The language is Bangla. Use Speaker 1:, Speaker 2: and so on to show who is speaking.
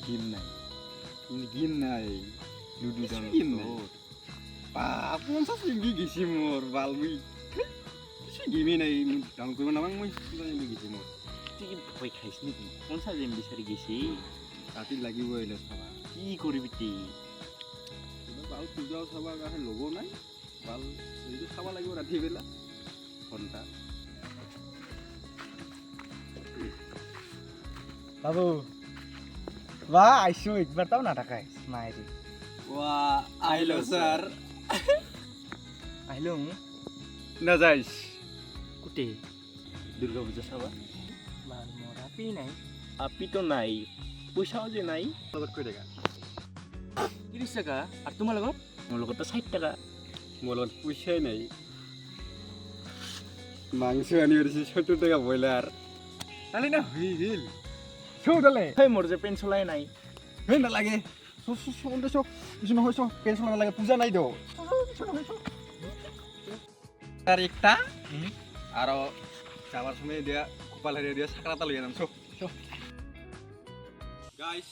Speaker 1: গেম নাই
Speaker 2: গেম নাই
Speaker 1: লুডু
Speaker 2: কিছু
Speaker 1: ডাউনলোড
Speaker 2: গেম নাই বাপ 50 এমবি গেছি মোর বাল মুই কিছু গেমই নাই ডাউন কৰিব নাপাং মই 50 এমবি গেছি মোর
Speaker 1: তুই কি ভয় খাইছ নেকি 50 এম বিচাৰি গেছি
Speaker 2: ৰাতি লাগিব এলে চাবা
Speaker 1: কি কৰিবি তুই
Speaker 2: বাল পূজাও চাবা কাহে লব নাই বাল এইটো চাবা লাগিব ৰাতি বেলা ঘণ্টা
Speaker 3: বাবু বা আইসো একবার তাও না টাকায় মায়েরি
Speaker 2: ওয়া আইলো স্যার
Speaker 3: আইলো
Speaker 2: না যাইস
Speaker 1: কুটে দুর্গা পূজা চাবা
Speaker 3: ভাল মোর আপি নাই
Speaker 1: আপি তো নাই পইচাও যে নাই
Speaker 2: লগত কৈ থাকা
Speaker 3: 30 টাকা আর তোমার লগত
Speaker 1: মোৰ লগত 60 টাকা
Speaker 2: মোৰ লগত পইচাই নাই মাংস আনিব দিছে 70 টাকা ব্ৰইলাৰ
Speaker 3: তাহলে না হই গেল শো তাহলে
Speaker 1: হেই মোৰ যে পেন চলাই নাই
Speaker 2: হেই নালাগে চন্দ্ৰ চক কিছু নহয় চক পেনশন নালাগে পূজা নাই দিও তার একটা আর যাবার সময় দিয়া কপাল হারিয়ে দিয়া সাকরাতা লই আনাম চক গাইস